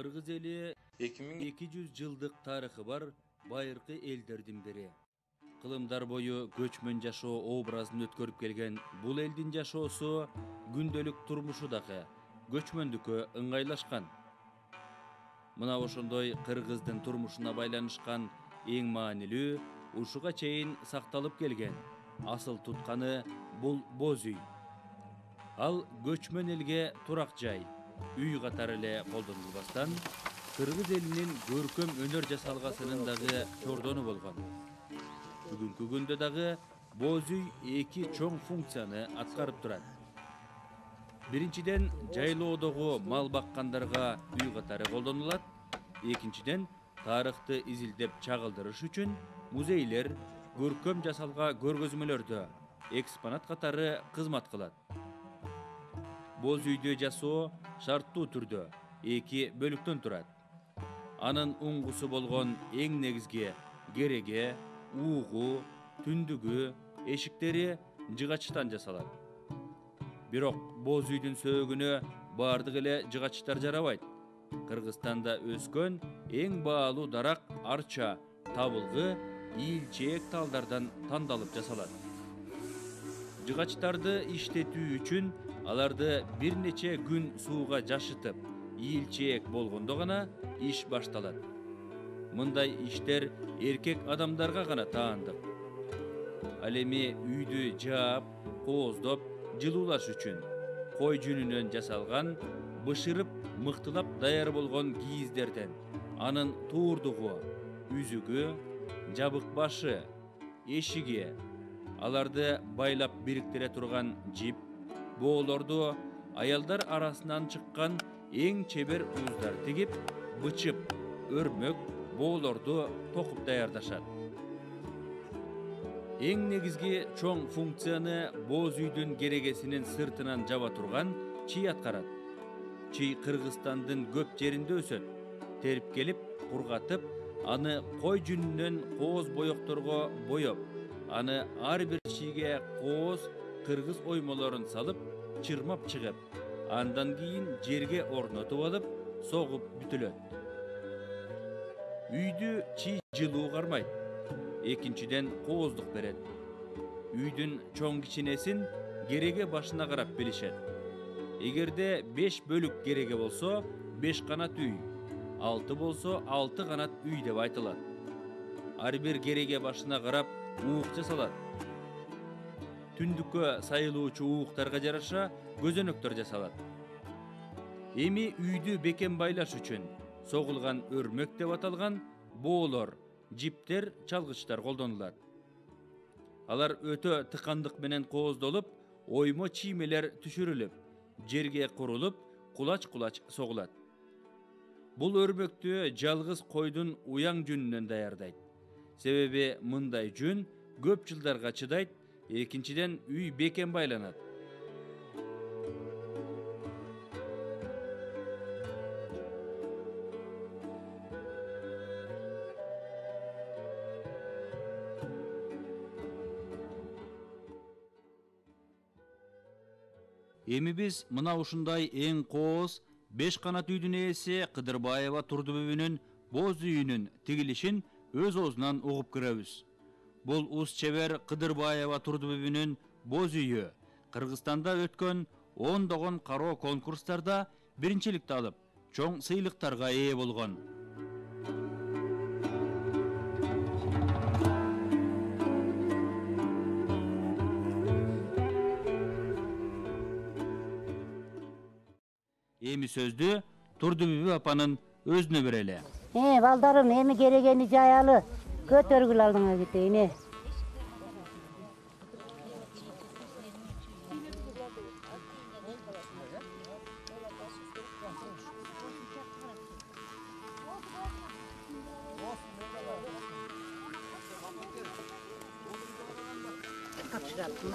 Kırgız eli 200 жылдык тарыхы бар байыркы элдердин бири. Кылымдар бою көчмөн жашоо образын өткөрүп келген бул элдин жашоосу күндөлүк турмушу дагы көчмөндүккө ыңгайлашкан. Мына ошондой кыргыздын турмушуна байланышкан эң маанилүү ушуга чейин сакталып келген асыл тутканы бул боз үй. Ал көчмөн элге турак жай, үй катары эле колдонулбастан кыргыз элинин көркөм өнөр жасалгасынын дагы чордону болгон. Бүгүнкү күндө дагы боз үй эки чоң функцияны аткарып турат. Биринчиден, жайлоодогу мал баккандарга үй катары колдонулат. Экинчиден, тарыхты изилдеп чагылдырыш үчүн музейлер көркөм жасалга көргөзмөлөрдө экспонат катары кызмат кылат. Боз үйдү жасоо шарттуу түрдө эки бөлүктөн турат. Анын уңгусу болгон эң негизги кереге, уугу, түндүгү, эшиктери жыгачтан жасалат. Бирок боз үйдүн сөөгүнө бардык эле жыгачтар жарабайт. Кыргызстанда өскөн эң баалуу дарак арча, табылгы, ийилчээк талдардан тандалып жасалат. Жыгачтарды иштетүү үчүн аларды бир нече күн сууга жашытып, ийилчээк болгондо гана иш башталат. Мындай иштер эркек адамдарга гана таандык. Ал эми үйдү жаап, кооздоп, жылуулаш үчүн кой жүнүнөн жасалган, бышырып, мыктылап даяр болгон кийиздерден, анын туурдугу, үзүгү, жабык башы, эшиги, аларды байлап бириктире турган жип, боолорду аялдар арасынан чыккан эң чебер ууздар тигип, бычып, өрмөк, боолорду токуп даярдашат. Эң негизги чоң функцияны боз үйдүн керегесинин сыртынан жаба турган чий аткарат. Чий Кыргызстандын көп жеринде өсөт. Терип келип, кургатып, аны кой жүнүнөн кооз боекторго боеп, аны ар бир чийге кооз, кыргыз оймолорун салып, чырмап чыгып, андан кийин жерге орнотуп алып, согуп бүтүлөт. Үйдү чий жылуу кармайт. Экинчиден кооздук берет. Үйдүн чоң кичинесин кереге башына карап билишет. Эгерде 5 бөлүк кереге болсо, 5 канат үй, 6 болсо 6 канат үй деп айтылат. Ар бир кереге башына карап уук жасалат. Түндүккө сайылуучу ууктарга жараша көзөнөктөр жасалат. Эми үйдү бекем байлаш үчүн согулган өрмөк деп аталган боолор, жиптер, чалгычтар колдонулат. Алар өтө тыкандык менен кооздолуп, оймо чиймелер түшүрүлүп, жерге курулуп, кулач-кулач согулат. Бул өрмөктү жалгыз койдун уяң жүнүнөн даярдайт. Себеби мындай жүн көп жылдарга чыдайт, экинчиден үй бекем байланат. Эми биз мына ушундай эң кооз 5 канат үйдүн ээси Кыдырбаева Турдубүбүнүн боз үйүнүн тигилишин өз оозунан угуп көрөбүз. Бул уз чебер Кыдырбаева Турдубүбүнүн боз үйү Кыргызстанда өткөн ондогон кароо конкурстарда биринчиликти алып, чоң сыйлыктарга ээ болгон. Эми сөздү Турдубүбү апанын өзүнө берели. Балдарым, эми керегени жаялы, көтөргүл алдыңа кетейин.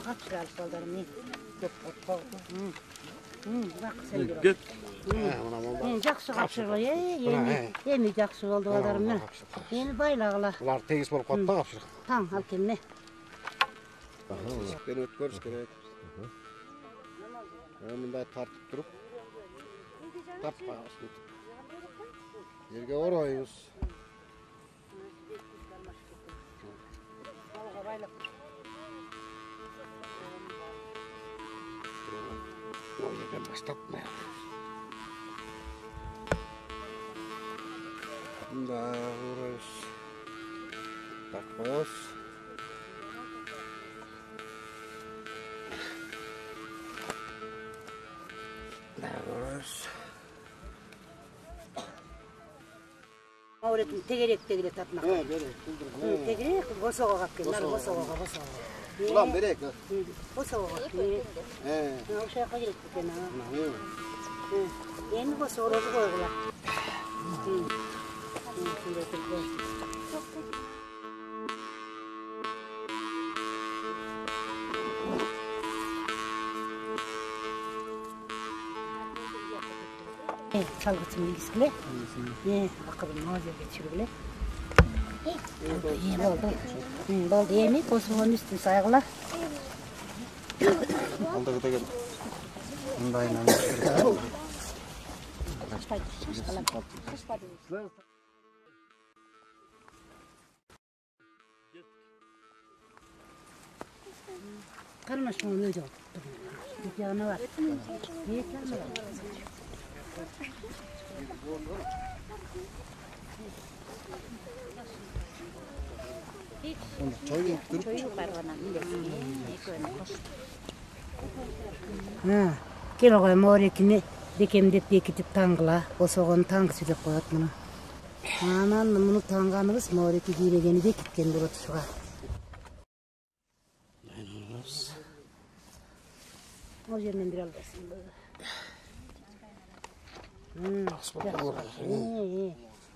Kapşıralım baldarım. Bak sen gör. Жақсы капшыргы, эми жакшы болду балдарым. Эми байлагыла. Булар тегиз болуп калды да капшырык. Таң, ал кемне. Бен өткөрүш керек. Мындай тартып туруп, тартпай Yerge orayız. O yerden başlayıp ne yapıyoruz? Da orayız. Bakmaz. Da orayız. Öğretim tegerek tatmak. He, böyle kıldırın. Tegerek bosoğa kapken, nar bosoğa. Ulan berek. Bosoğa kapken. He. O şey kaçırık kapken ha. He. Yeni bosoğa rozu koydular. Çalgıtın bilgisine. Bakalım ne olacak geçiyor bile. İyi oldu. Oldu yemek. Bosuğun üstüne saygılar. Aldı gıda gel. Bundayla. Kalmış mı öyle oldu. Bir yanı var. Büyük yanı var. Kilo koy morekini bekemdep bekitip tangıla. O soğanı tangısı dep koyat bunu. Anan bunu tanganыбыз moreki giregeni bekitken durut şuğa. O yerden bir alırsın.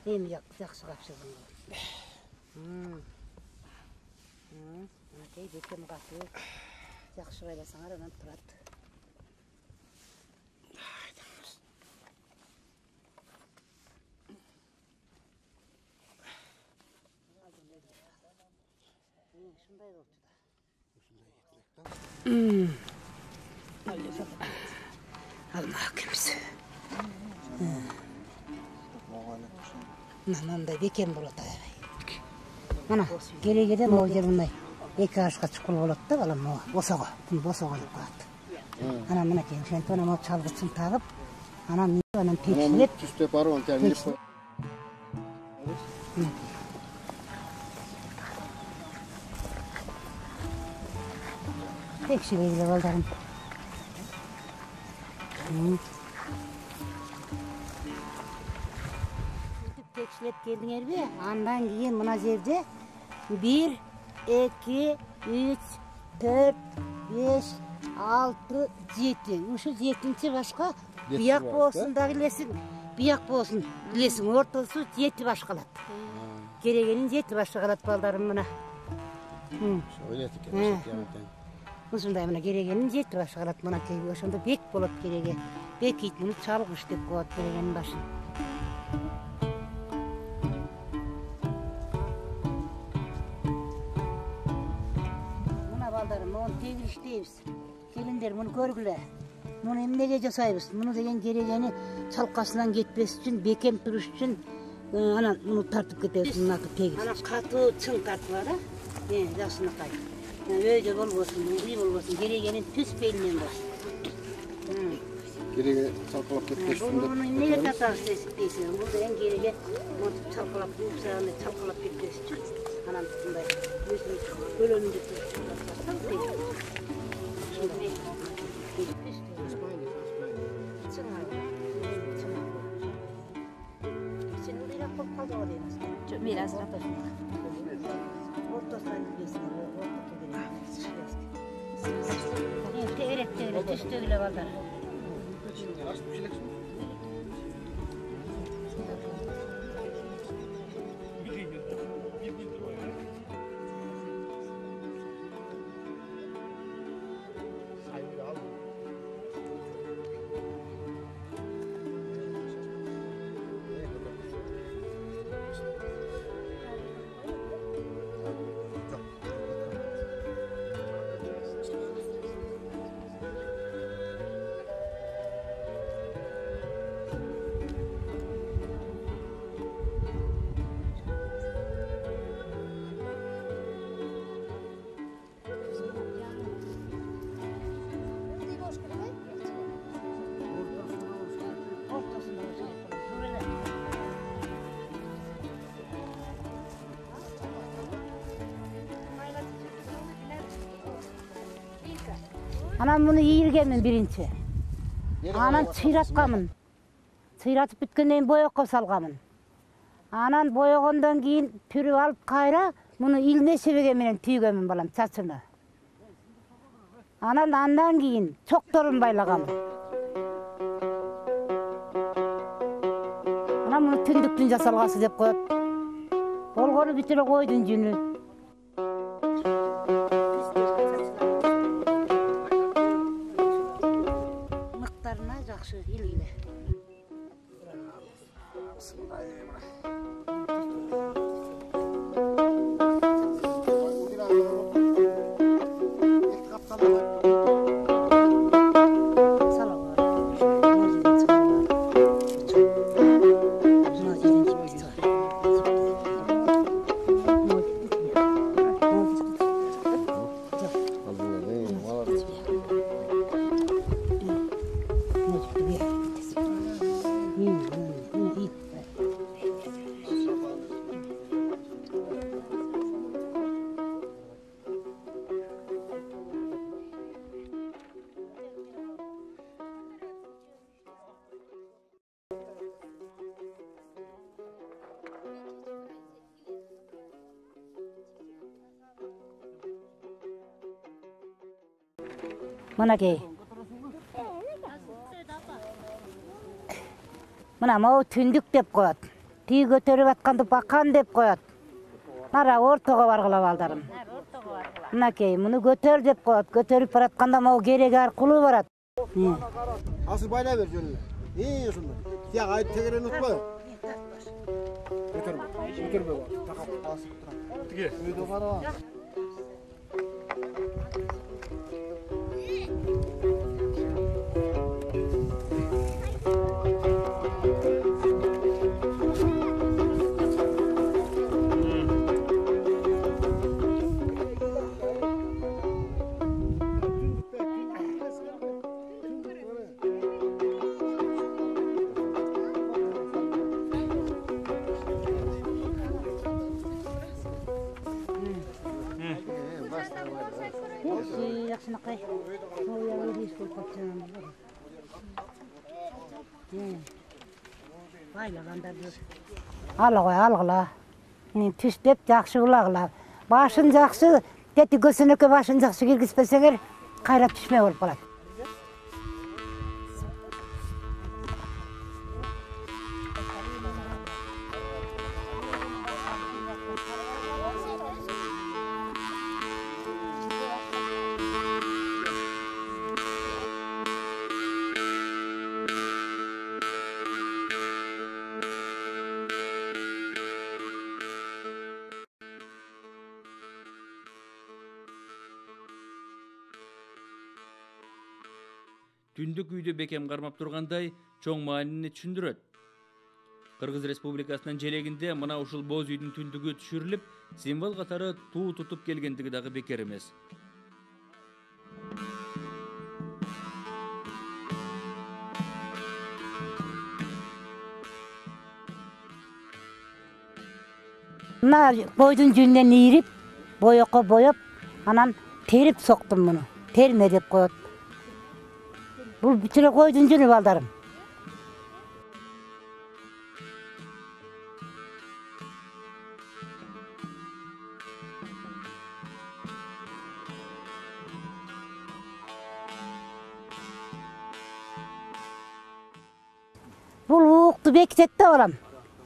İyi mi yakşı kapşırdın. Anakay bekem katı. Yakşı oylasan aradan turat. Şunday da ortada. Alma hakimiz. Nanday bekem bolata. Mana geregeden o yerunday. Eki aşka çukul bolat da balam o bosoğa. Bosoğa dep koyat. Ana mana keyin şentona mo çalgıçın tagıp anam anam pekşilep Tüste barı on terminip. pekşileyle baldarım. Pekşilep geldin erbe. Andan keyin mına yerde 1 2 3 4 5 6 7. Uşu 7-nçi başka biyak bolsun da bilesin. Biyak bolsun bilesin. Ortası 7 baş kalat. Geregenin 7 baş kalat baldarım mına. Öyle ettik. Uşunday mına geregenin 7 baş kalat mına keybi. Oşunda bek bolat gerege. Bek it bunu çalgış dep koyat geregenin başın. Muna baldarım onu tegir işleybiz. Gelinler bunu görgüle. Bunu emnege jasaybiz. Bunu degen geregeni çalkasından gitmesi için, bekem duruş için ana bunu tartıp ketebiz. Bunun adı tegir. Ana katı çın katı var ha. Yaşını kay. Öyle bolbosun, iyi bolbosun. Geregenin tüs belinden olsun. Gerege çalkalap ketmiş. Bunu emnege katarız deysin. Bu degen gerege çalkalap, yüksağını çalkalap ketmesi için. Anam bunday. Bölümünde biraz ortasından gidiyorsun. Teğrek düştü öyle valla. Anam bunu yiyirgenmin birinci. Anan çıyratkamın. Çıyratıp bitkenden boyakka salgamın. Anan boyagandan keyin pürüp alıp kayra bunu ilme sebege menen tüygemin balam çaçını. Anan andan keyin çoktorun baylagamın. Anam bunu tündüktün jasalgası dep koyat. Bolgonu bitire koydun jünü. Mıktarına jakşı ilgili. Mınakey. Mına mau tündük dep koyat. Tüy götörüp atkanda bakan dep koyat. Nara ortoga bargıla baldarım. Mınakey, bunu götör dep koyat. Götörüp baratkanda mau geregi arkulu barat. Asıl bayla ver jönüne. İyi şunu. Ya ayıp tekerini unutma. Götürme. Götürme bak. Takap. Asıl tutar. Tige. Öyle var. Yaxşınakay. Moya öyle kol patçanam. Baylaganda dur. Algıla. Tüstep jakşı ulagla. Başın jakşı, teti gösünöke başın jakşı kirgizpeseňer kayrap düşme bolup kalat. Түндүк үйдө бекем кармап тургандай чоң маанини түшүндүрөт. Кыргыз Республикасынын желегинде мына ушул боз үйдүн түндүгү түшүрүлүп, символ катары туу тутуп келгендиги дагы бекер эмес. Мына бойдун жүнүнөн ийирип, боёкко боёп, анан терип соктум муну. Терме деп коет. Бул бүтүрө койдун жүнү балдарым. Бул уукту бекитет да балам.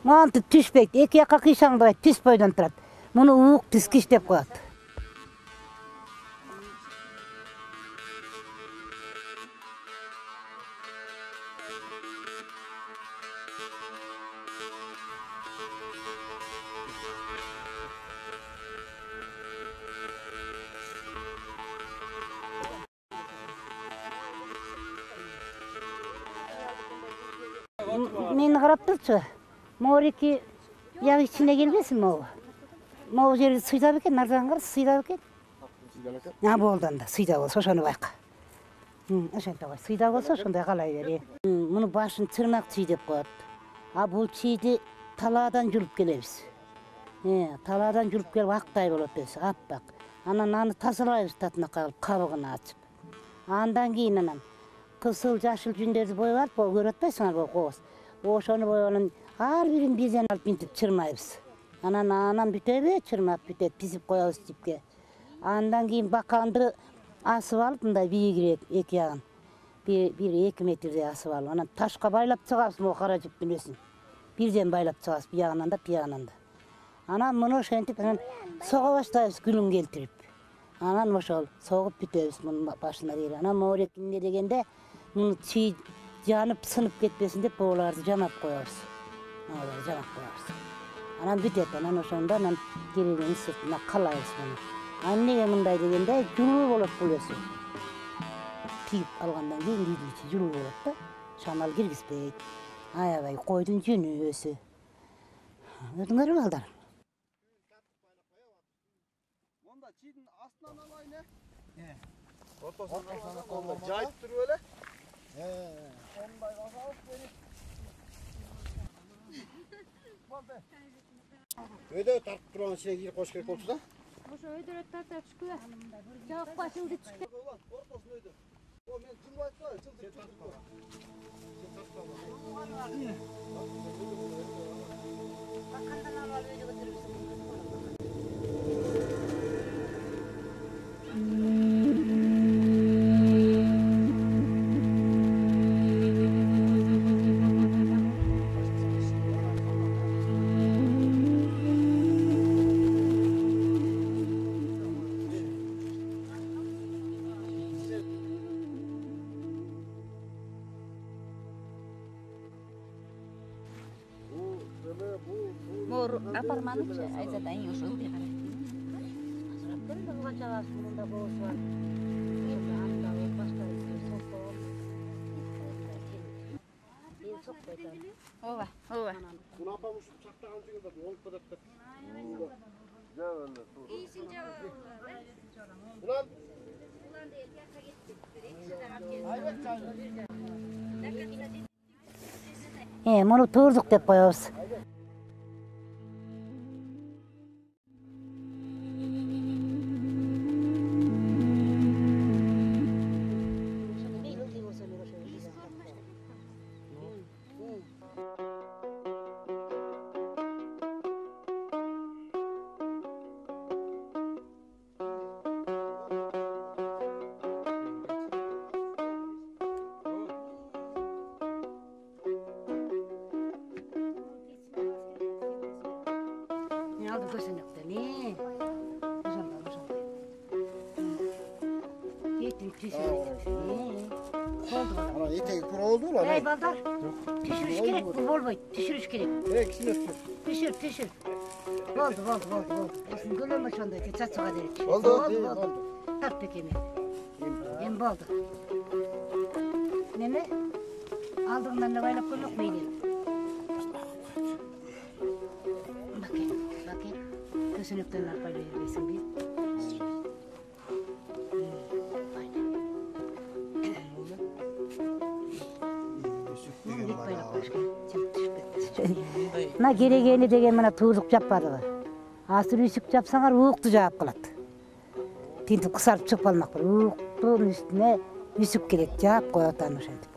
Мантып түшпейт, эки жакка кыйшаңдабайт, түз бойдон турат. Муну уук тискич деп коет. Meni qarab turchu. Moriki yağ içine gelmesin mi o? Mau jeri suydap eкен, nardan qarşı suydap eкен. Ya boldan da suydap bolsa şonu bayqa. Oşonda qoy, suydap bolsa şonday qalay beri. Munu başın tırnak çiğ dep qoyat. A bul çiğdi taladan julup kelebis. Taladan julup kelip aqtay bolot biz, appak. Ana nаны тазалайбыз татына қалып, qabıgını açıp. Andan keyin anam kızıl jaşıl жүндөрдү боеп алып, көрүп атпайсыңар бул кооз. Ошону боегонун ар бирин безен алып минтип чырмайбыз. Анан бүтөбү, чырмап бүтөп, пизип коебуз типке. Андан кийин баканды асып алып, мындай бийигирээк эки ягын. Bir 2 metrede asып алып, анан ташка байлап чыгабыз могу кара жиптин өзүн. Бирден байлап чыгабыз, биягынан да, биягынан да. Анан муну ошентип анан сого баштайбыз күлүн келтирип. Анан ошол согуп бүтөбүз мунун башына дейли. Анан моорек эмне дегенде муну чий жанып сынып кетпесин деп бооларды жамап коебуз. Аларды жамап коебуз. Анан бүтөт, анан ошондо анан керегенин сыртына калайбыз муну. Эмнеге мындай дегенде жулуу болот бул өзү. Тиіп алғандан кейін дейділчі жылу болады да, шамал кіргізбейді. Аябай қойдың жүні өсі. Өтіңер балдар. Онда чийдің астынан алайын, ортасынан жайып тұру өлі. Ондай азалып беріп. Өйді тартып тұрған ішіне киіп қош керек болсы да? Ошо өйдөрөт тартап шүкілі. Жауық башылды түшкі. Ортасын өйді. O men cılbayt var, cıldık cıldık. Bakandan alıp öyle götürürsün. Мор апарманычы, айзадан ошол бир. Азырап берди кылганча аласың, мында боосу бар. Ошондо анда башка соккоп. Эл сокпойт аны. Ооба, ооба. Bunu apamış çaktağın çünkü de olup da. İyisin cevabı. Ulan. Ulan değil, yaka gittik. Муну турдук деп коебуз. Aldım kösenekten, ошондой. Кетин түшүрүп. Болду бала. Ana eteği kuru oldu ulan. Ey balдар, түшүрүш керек, бул болбойт, түшүрүш керек. Kişini öptür. Түшүр. Болду. Эсин көлөм ошондой, чачага дейт. Болду. Тарт бекеме. Эми болду. Неме? Алдыңдан да байлап көрмөк мейли. Bakayım. Kösenekten arpayla yerlesin bir. Мына керегени деген мына туузук жаппадыбы. Асыр үйсүк жапсаңар уукту жаап калат. Тинтип кысарып чыгып калмак бир. Ууктун үстүнө үйсүк керек, жаап коет аны ошентип.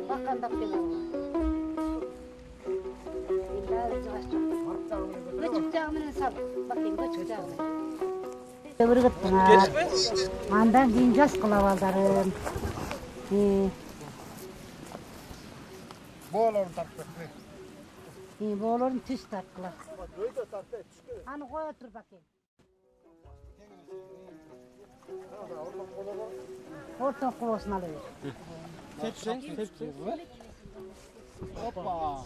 Bakandap geliyor. İlla yavaş. Göçük cağımını sal. Bakayım göçük cağımını. Bir gittin ha. Andan keyin jas kıla baldarım. Boğalarını tartmak. Bu olurun tüs tatlılar. Hani koy otur bakayım. Ortadan kovasını alıyor. Tepsen. Hoppa.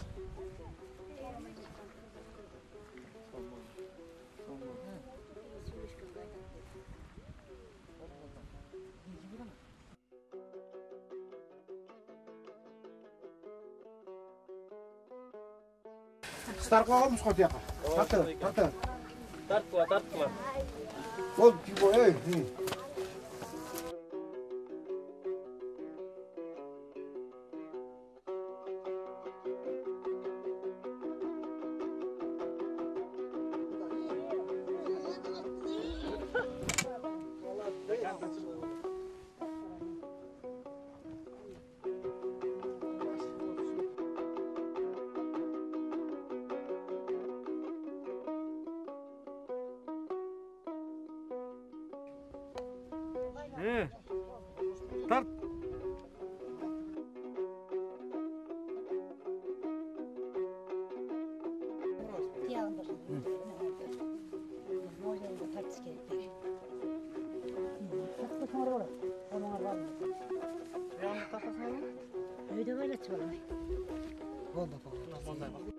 Stark olmuş kotiya. Tartı. Tarttılar. Ol bu ey. Tart. Tiyağındır. Moylarında tartısı gerektir. Tartısı sonra olur. Onun var mı? Yağmur takasın mı? Öyle böyle çıkalım. Oldu.